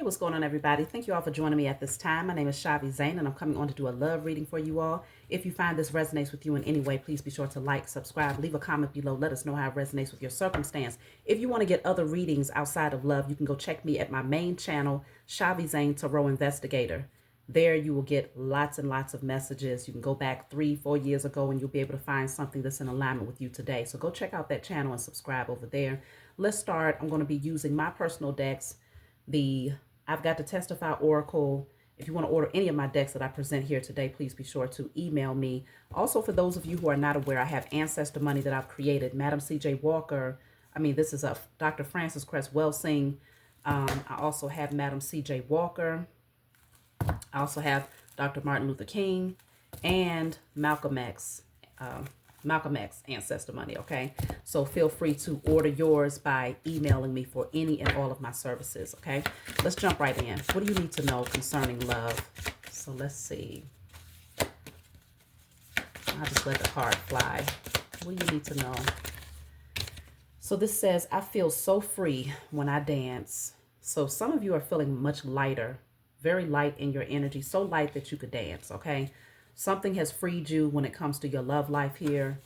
What's going on, everybody? Thank you all for joining me at this time. My name is Shavi Zane, and I'm coming on to do a love reading for you all. If you find this resonates with you in any way, please be sure to like, subscribe, leave a comment below. Let us know how it resonates with your circumstance. If you want to get other readings outside of love, you can go check me at my main channel, Shavi Zane Tarot Investigator. There you will get lots and lots of messages. You can go back 3-4 years ago and you'll be able to find something that's in alignment with you today. So go check out that channel and subscribe over there. Let's start. I'm going to be using my personal decks. I've got to testify Oracle. If you want to order any of my decks that I present here today, please be sure to email me. Also, for those of you who are not aware, I have Ancestor Money that I've created. Madam C.J. Walker. This is a Dr. Frances Cress Welsing. I also have Madam C.J. Walker. I also have Dr. Martin Luther King and Malcolm X. Malcolm X Ancestor Money, okay? So feel free to order yours by emailing me for any and all of my services, okay? Let's jump right in. What do you need to know concerning love? So let's see. I'll just let the card fly. What do you need to know? So this says, I feel so free when I dance. So some of you are feeling much lighter, very light in your energy, so light that you could dance, okay? Something has freed you when it comes to your love life here.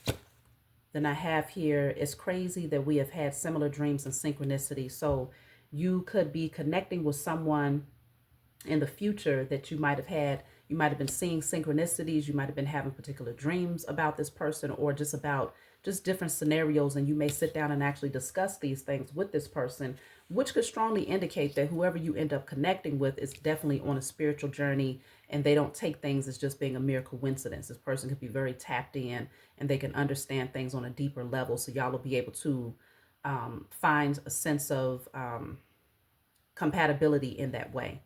Then I have here, it's crazy that we have had similar dreams and synchronicity. So you could be connecting with someone in the future that you might have had. You might have been seeing synchronicities. You might have been having particular dreams about this person or just about different scenarios. And you may sit down and actually discuss these things with this person, which could strongly indicate that whoever you end up connecting with is definitely on a spiritual journey, and they don't take things as just being a mere coincidence. This person could be very tapped in and they can understand things on a deeper level. So y'all will be able to find a sense of compatibility in that way.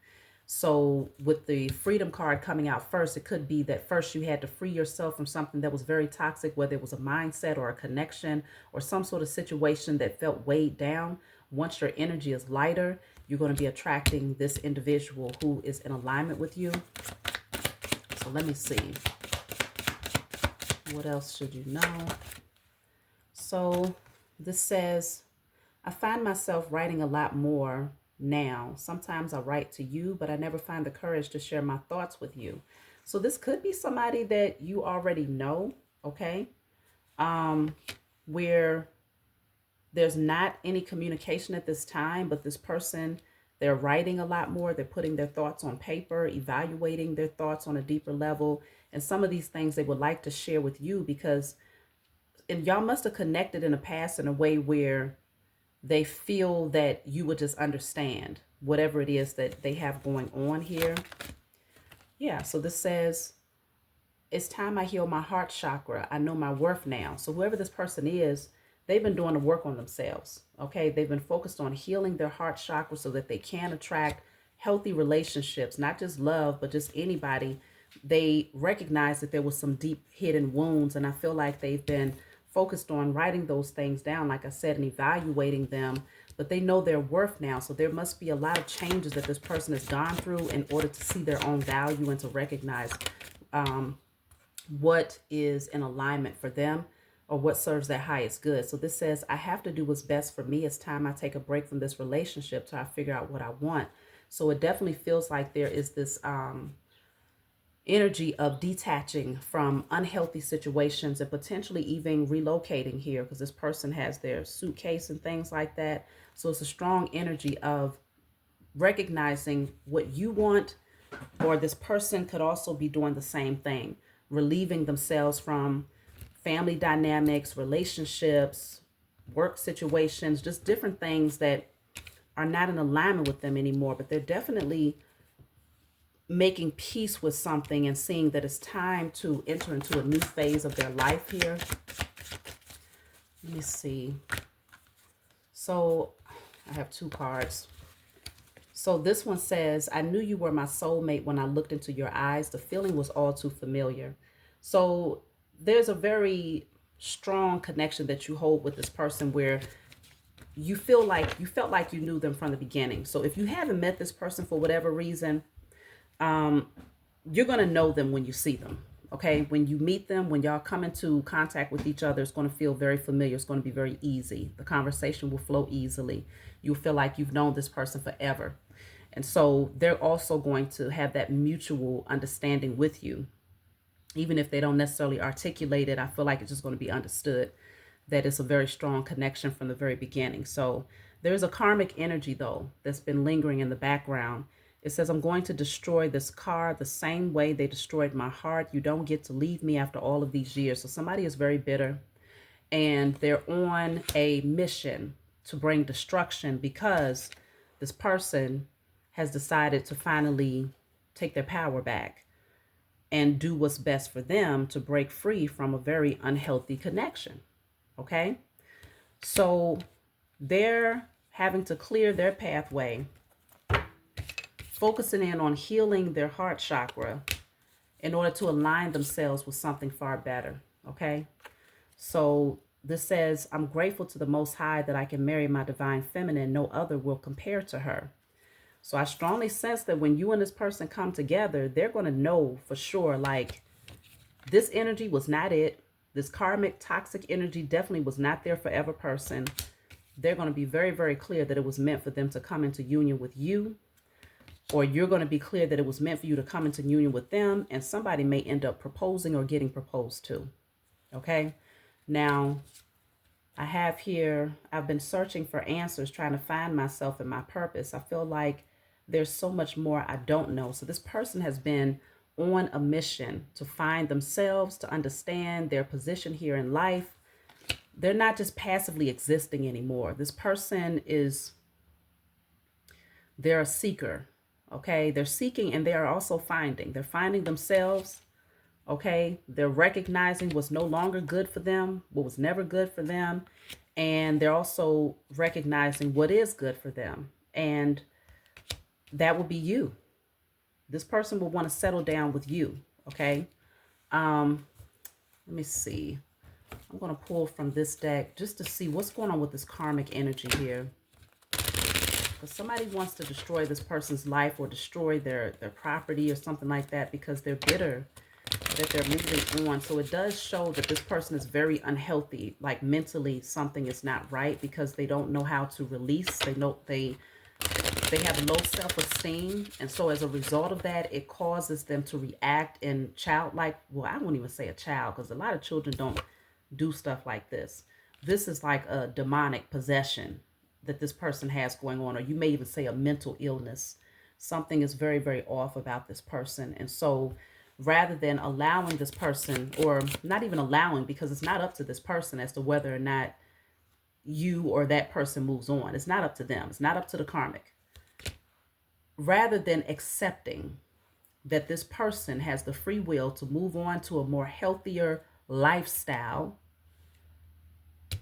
So with the freedom card coming out first, it could be that first you had to free yourself from something that was very toxic, whether it was a mindset or a connection or some sort of situation that felt weighed down. Once your energy is lighter, you're going to be attracting this individual who is in alignment with you. So let me see. What else should you know? So this says, I find myself writing a lot more now. Sometimes I write to you, but I never find the courage to share my thoughts with you. So this could be somebody that you already know, okay? Where there's not any communication at this time, but this person, they're writing a lot more. They're putting their thoughts on paper, evaluating their thoughts on a deeper level. And some of these things they would like to share with you because y'all must have connected in the past in a way where they feel that you would just understand whatever it is that they have going on here. Yeah, so this says, it's time I heal my heart chakra. I know my worth now. So whoever this person is, they've been doing the work on themselves, okay? They've been focused on healing their heart chakra so that they can attract healthy relationships, not just love, but just anybody. They recognize that there was some deep hidden wounds, and I feel like they've been focused on writing those things down, like I said, and evaluating them, but they know their worth now. So there must be a lot of changes that this person has gone through in order to see their own value and to recognize what is in alignment for them or what serves their highest good. So this says, I have to do what's best for me. It's time I take a break from this relationship till I figure out what I want. So it definitely feels like there is this energy of detaching from unhealthy situations and potentially even relocating here because this person has their suitcase and things like that. So it's a strong energy of recognizing what you want, or this person could also be doing the same thing, relieving themselves from family dynamics, relationships, work situations, just different things that are not in alignment with them anymore, but they're definitely making peace with something and seeing that it's time to enter into a new phase of their life here. Let me see. So I have two cards. So this one says, I knew you were my soulmate when I looked into your eyes. The feeling was all too familiar. So there's a very strong connection that you hold with this person where you felt like you knew them from the beginning. So if you haven't met this person for whatever reason, you're going to know them when you see them. Okay. When you meet them, when y'all come into contact with each other, it's going to feel very familiar. It's going to be very easy. The conversation will flow easily. You'll feel like you've known this person forever. And so they're also going to have that mutual understanding with you. Even if they don't necessarily articulate it, I feel like it's just going to be understood that it's a very strong connection from the very beginning. So there's a karmic energy, though, that's been lingering in the background. It says, I'm going to destroy this car the same way they destroyed my heart. You don't get to leave me after all of these years. So somebody is very bitter and they're on a mission to bring destruction because this person has decided to finally take their power back and do what's best for them to break free from a very unhealthy connection. Okay? So they're having to clear their pathway, focusing in on healing their heart chakra in order to align themselves with something far better. Okay? So this says, I'm grateful to the Most High that I can marry my divine feminine. No other will compare to her. So I strongly sense that when you and this person come together, they're going to know for sure, like, this energy was not it. This karmic toxic energy definitely was not their forever person. They're going to be very, very clear that it was meant for them to come into union with you, or you're going to be clear that it was meant for you to come into union with them, and somebody may end up proposing or getting proposed to. Okay? Now, I have here, I've been searching for answers, trying to find myself and my purpose. I feel like there's so much more I don't know. So this person has been on a mission to find themselves, to understand their position here in life. They're not just passively existing anymore. This person they're a seeker, okay? They're seeking and they are also finding. They're finding themselves, okay? They're recognizing what's no longer good for them, what was never good for them. And they're also recognizing what is good for them. And that will be you. This person will want to settle down with you, okay? Let me see. I'm going to pull from this deck just to see what's going on with this karmic energy here. Because somebody wants to destroy this person's life or destroy their property or something like that because they're bitter that they're moving on. So it does show that this person is very unhealthy. Like mentally, something is not right because they don't know how to release. They have low self-esteem, and so as a result of that, it causes them to react in childlike, well, I won't even say a child, because a lot of children don't do stuff like this. This is like a demonic possession that this person has going on, or you may even say a mental illness. Something is very, very off about this person. And so rather than allowing this person, or not even allowing, because it's not up to this person as to whether or not you or that person moves on. It's not up to them. It's not up to the karmic. Rather than accepting that this person has the free will to move on to a more healthier lifestyle,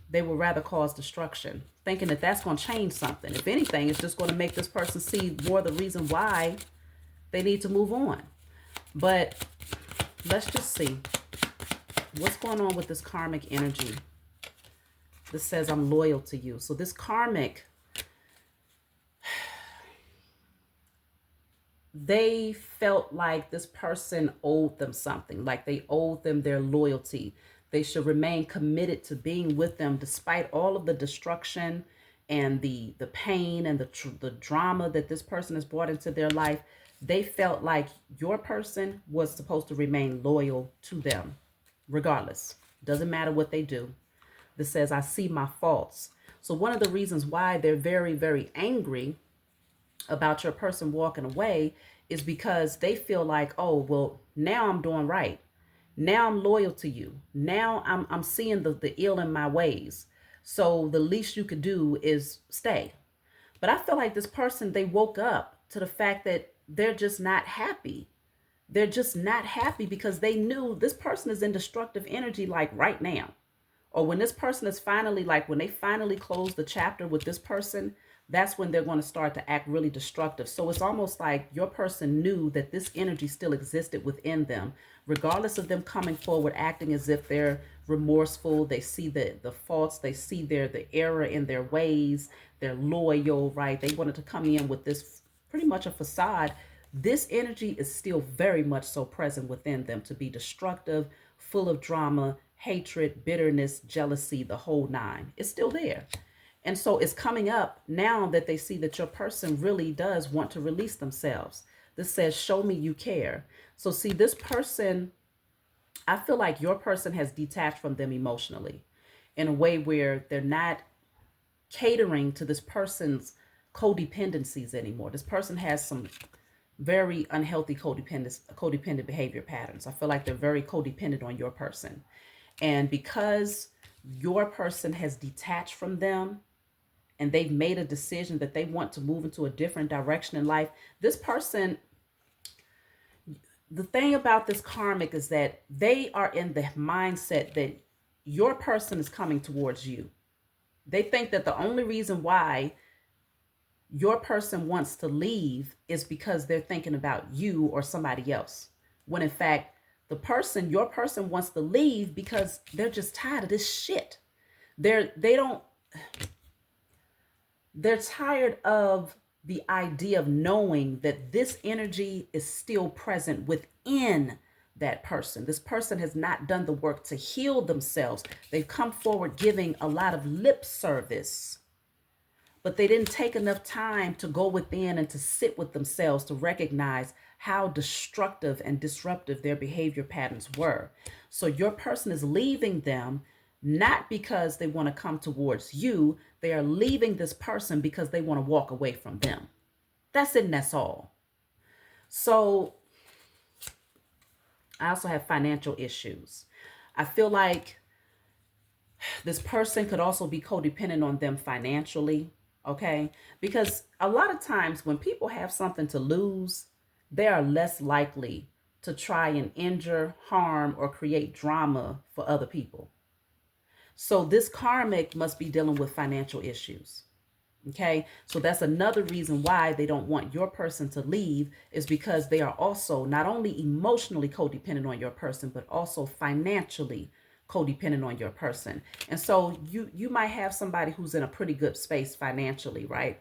they will rather cause destruction, thinking that that's going to change something. If anything, it's just going to make this person see more the reason why they need to move on. But let's just see what's going on with this karmic energy. This says, I'm loyal to you. So this karmic, they felt like this person owed them something, like they owed them their loyalty. They should remain committed to being with them despite all of the destruction and the pain and the drama that this person has brought into their life. They felt like your person was supposed to remain loyal to them regardless. Doesn't matter what they do. This says, I see my faults. So one of the reasons why they're very, very angry about your person walking away is because they feel like, oh, well, now I'm doing right. Now I'm loyal to you. Now I'm seeing the ill in my ways. So the least you could do is stay. But I feel like this person, they woke up to the fact that they're just not happy. They're just not happy because they knew this person is in destructive energy like right now. Or when this person is finally, like when they finally close the chapter with this person, that's when they're going to start to act really destructive. So it's almost like your person knew that this energy still existed within them, regardless of them coming forward, acting as if they're remorseful. They see the faults, they see the error in their ways, they're loyal, right? They wanted to come in with this pretty much a facade. This energy is still very much so present within them to be destructive, full of drama, hatred, bitterness, jealousy, the whole nine. It's still there. And so it's coming up now that they see that your person really does want to release themselves. This says, show me you care. So see, this person, I feel like your person has detached from them emotionally in a way where they're not catering to this person's codependencies anymore. This person has some very unhealthy codependent behavior patterns. I feel like they're very codependent on your person. And because your person has detached from them and they've made a decision that they want to move into a different direction in life, this person, the thing about this karmic is that they are in the mindset that your person is coming towards you. They think that the only reason why your person wants to leave is because they're thinking about you or somebody else. When in fact, your person wants to leave because they're just tired of this shit. They're tired of the idea of knowing that this energy is still present within that person. This person has not done the work to heal themselves. They've come forward giving a lot of lip service, but they didn't take enough time to go within and to sit with themselves to recognize how destructive and disruptive their behavior patterns were. So your person is leaving them not because they want to come towards you. They are leaving this person because they want to walk away from them. That's it, and that's all. So I also have financial issues. I feel like this person could also be codependent on them financially, okay? Because a lot of times when people have something to lose, they are less likely to try and injure, harm, or create drama for other people. So this karmic must be dealing with financial issues. Okay, so that's another reason why they don't want your person to leave, is because they are also not only emotionally codependent on your person, but also financially codependent on your person. And so you might have somebody who's in a pretty good space financially, right?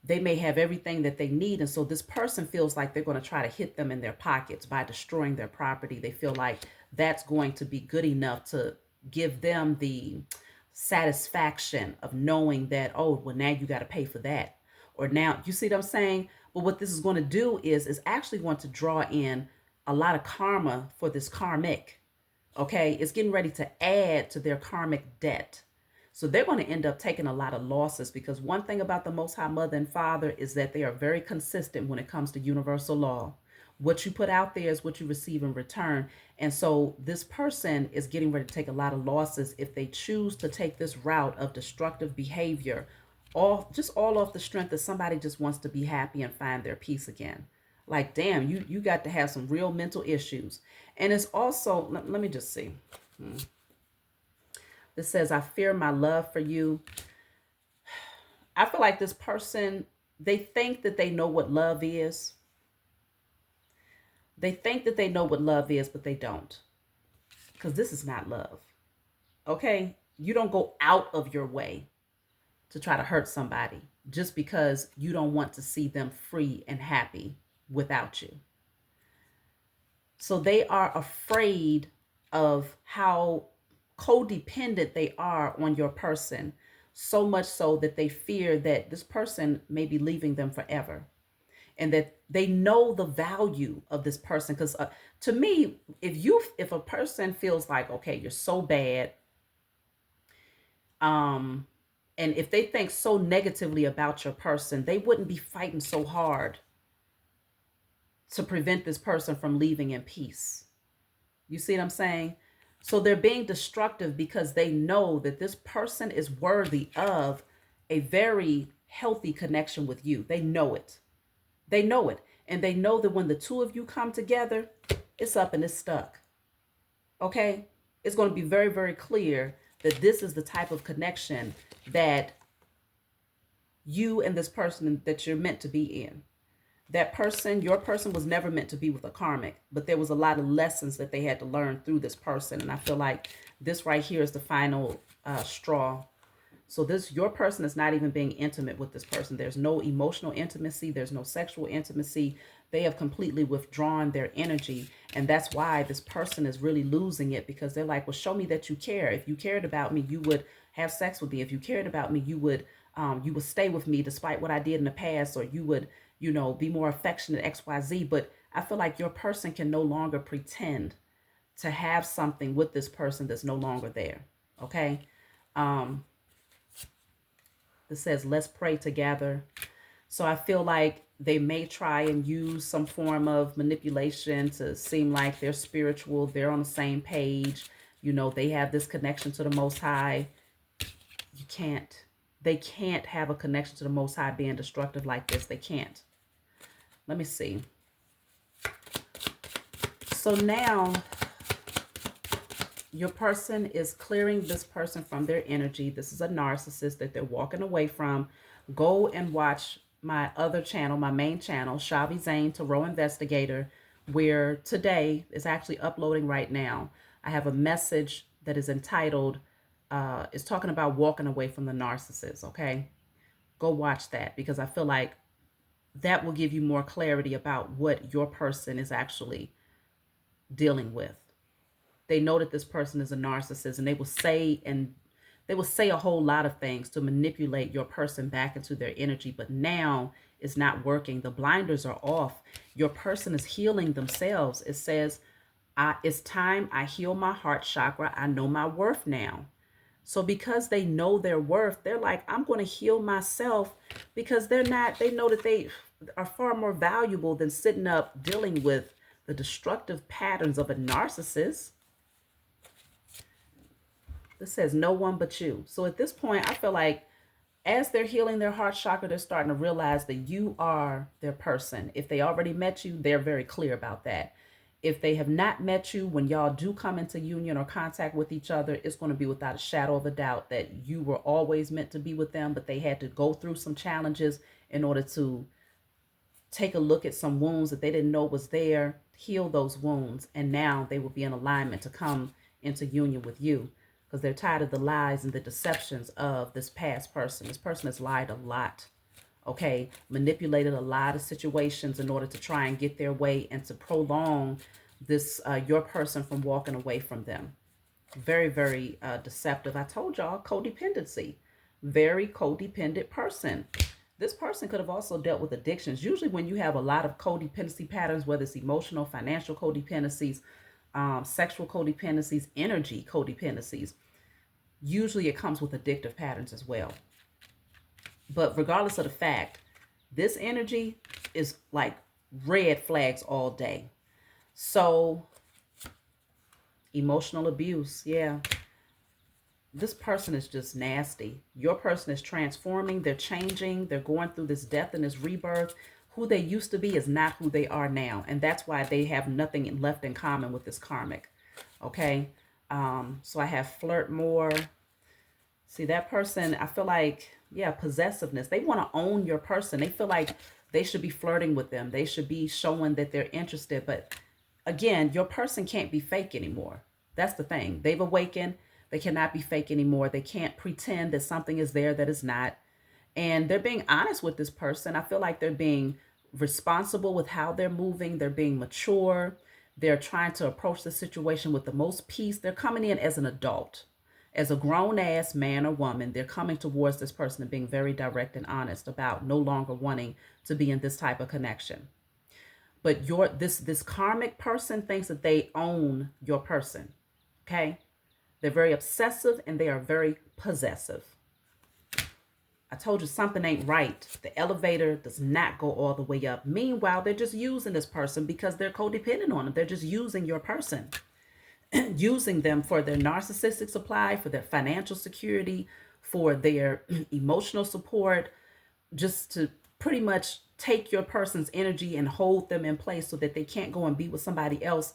They may have everything that they need. And so this person feels like they're going to try to hit them in their pockets by destroying their property. They feel like that's going to be good enough to give them the satisfaction of knowing that, oh, well, now you got to pay for that. Or now, you see what I'm saying? But what this is going to do is actually going to draw in a lot of karma for this karmic. Okay, it's getting ready to add to their karmic debt. So they're going to end up taking a lot of losses, because one thing about the Most High Mother and Father is that they are very consistent when it comes to universal law. What you put out there is what you receive in return. And so this person is getting ready to take a lot of losses if they choose to take this route of destructive behavior, all off the strength that somebody just wants to be happy and find their peace again. Like, damn, you got to have some real mental issues. And it's also, let me just see. This says, I fear my love for you. I feel like this person, they think that they know what love is. They think that they know what love is, but they don't. Because this is not love. Okay? You don't go out of your way to try to hurt somebody just because you don't want to see them free and happy without you. So they are afraid of how codependent they are on your person, so much so that they fear that this person may be leaving them forever, and that they know the value of this person. Because to me, if a person feels like, okay, you're so bad, and if they think so negatively about your person, they wouldn't be fighting so hard to prevent this person from leaving in peace. You see what I'm saying? So they're being destructive because they know that this person is worthy of a very healthy connection with you. They know it. They know it. And they know that when the two of you come together, it's up and it's stuck. Okay? It's going to be very, very clear that this is the type of connection that you and this person that you're meant to be in. That person, your person, was never meant to be with a karmic, but there was a lot of lessons that they had to learn through this person. And I feel like this right here is the final straw. So your person is not even being intimate with this person. There's no emotional intimacy. There's no sexual intimacy. They have completely withdrawn their energy. And that's why this person is really losing it, because they're like, well, show me that you care. If you cared about me, you would have sex with me. If you cared about me, you would You would stay with me despite what I did in the past, or you would, be more affectionate, XYZ. But I feel like your person can no longer pretend to have something with this person that's no longer there. Okay. Um, this says, let's pray together. So I feel like they may try and use some form of manipulation to seem like they're spiritual, they're on the same page, they have this connection to the Most High. You can't, they can't have a connection to the Most High being destructive like this. They can't. Let me see. So now your person is clearing this person from their energy. This is a narcissist that they're walking away from. Go and watch my other channel, my main channel, Shavi Zane Tarot Investigator, where today is actually uploading right now. I have a message that is entitled, it's talking about walking away from the narcissist, okay? Go watch that, because I feel like that will give you more clarity about what your person is actually dealing with. They know that this person is a narcissist, and they will say a whole lot of things to manipulate your person back into their energy. But now it's not working. The blinders are off. Your person is healing themselves. It says, it's time I heal my heart chakra. I know my worth now. So because they know their worth, they're like, I'm going to heal myself, because they know that they are far more valuable than sitting up dealing with the destructive patterns of a narcissist. This says no one but you. So at this point, I feel like as they're healing their heart chakra, they're starting to realize that you are their person. If they already met you, they're very clear about that. If they have not met you, when y'all do come into union or contact with each other, it's going to be without a shadow of a doubt that you were always meant to be with them, but they had to go through some challenges in order to take a look at some wounds that they didn't know was there, heal those wounds, and now they will be in alignment to come into union with you, because they're tired of the lies and the deceptions of this past person. This person has lied a lot, okay? Manipulated a lot of situations in order to try and get their way and to prolong this, your person from walking away from them. Very, very deceptive. I told y'all, codependency. Very codependent person. This person could have also dealt with addictions. Usually when you have a lot of codependency patterns, whether it's emotional, financial codependencies, sexual codependencies, energy codependencies, usually it comes with addictive patterns as well. But regardless of the fact, this energy is like red flags all day. So emotional abuse, yeah. This person is just nasty. Your person is transforming. They're changing. They're going through this death and this rebirth. Who they used to be is not who they are now. And that's why they have nothing left in common with this karmic. Okay. So I have flirt more. See, that person, I feel like, yeah, possessiveness. They want to own your person. They feel like they should be flirting with them. They should be showing that they're interested. But again, your person can't be fake anymore. That's the thing. They've awakened. They cannot be fake anymore. They can't pretend that something is there that is not. And they're being honest with this person. I feel like they're being responsible with how they're moving. They're being mature. They're trying to approach the situation with the most peace. They're coming in as an adult, as a grown-ass man or woman. They're coming towards this person and being very direct and honest about no longer wanting to be in this type of connection. But this karmic person thinks that they own your person. Okay? They're very obsessive and they are very possessive. I told you something ain't right. The elevator does not go all the way up. Meanwhile, they're just using this person because they're codependent on them. They're just using your person. Using them for their narcissistic supply, for their financial security, for their emotional support, just to pretty much take your person's energy and hold them in place so that they can't go and be with somebody else.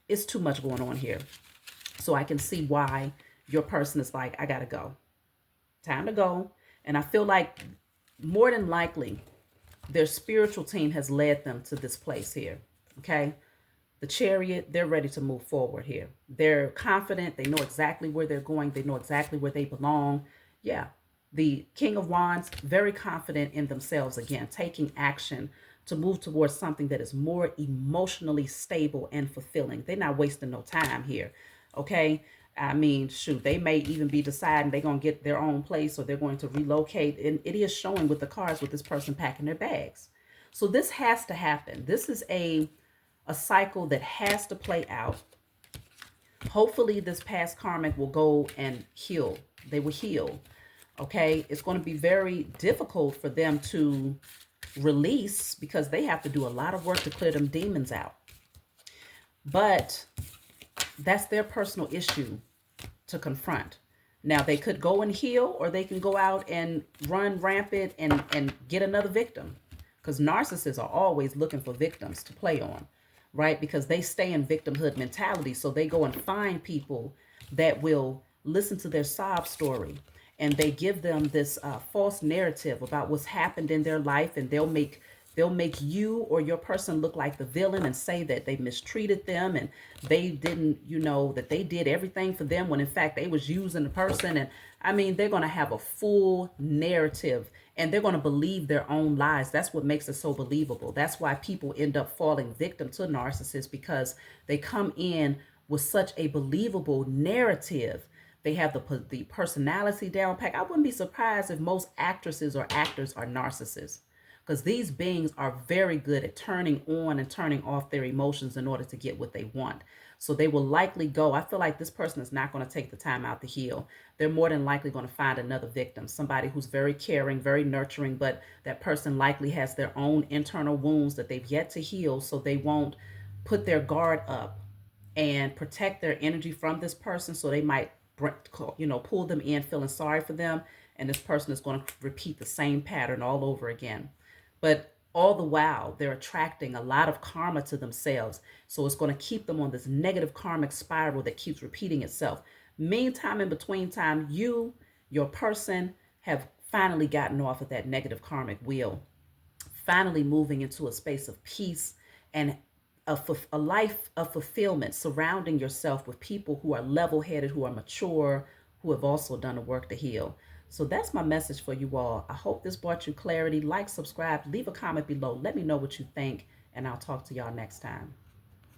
It's too much going on here. So I can see why your person is like, I gotta go. Time to go. And I feel like more than likely their spiritual team has led them to this place here. Okay. The Chariot, they're ready to move forward here. They're confident. They know exactly where they're going. They know exactly where they belong. Yeah. The King of Wands, very confident in themselves again, taking action to move towards something that is more emotionally stable and fulfilling. They're not wasting no time here. Okay. I mean, shoot, they may even be deciding they're going to get their own place or they're going to relocate. And it is showing with the cards with this person packing their bags. So this has to happen. This is a cycle that has to play out. Hopefully this past karmic will go and heal. They will heal. Okay. It's going to be very difficult for them to release because they have to do a lot of work to clear them demons out. But that's their personal issue to confront. Now they could go and heal, or they can go out and run rampant and get another victim, because narcissists are always looking for victims to play on, right? Because they stay in victimhood mentality, so they go and find people that will listen to their sob story, and they give them this false narrative about what's happened in their life, and they'll make you or your person look like the villain and say that they mistreated them and they didn't, that they did everything for them when in fact they was using the person. And I mean, they're going to have a full narrative and they're going to believe their own lies. That's what makes it so believable. That's why people end up falling victim to narcissists, because they come in with such a believable narrative. They have the personality down pat. I wouldn't be surprised if most actresses or actors are narcissists, because these beings are very good at turning on and turning off their emotions in order to get what they want. So they will likely go. I feel like this person is not going to take the time out to heal. They're more than likely going to find another victim, somebody who's very caring, very nurturing, but that person likely has their own internal wounds that they've yet to heal, so they won't put their guard up and protect their energy from this person. So they might, pull them in feeling sorry for them, and this person is going to repeat the same pattern all over again. But all the while, they're attracting a lot of karma to themselves. So it's going to keep them on this negative karmic spiral that keeps repeating itself. Meantime, in between time, your person, have finally gotten off of that negative karmic wheel, finally moving into a space of peace and a life of fulfillment, surrounding yourself with people who are level-headed, who are mature, who have also done the work to heal. So that's my message for you all. I hope this brought you clarity. Like, subscribe, leave a comment below. Let me know what you think, and I'll talk to y'all next time.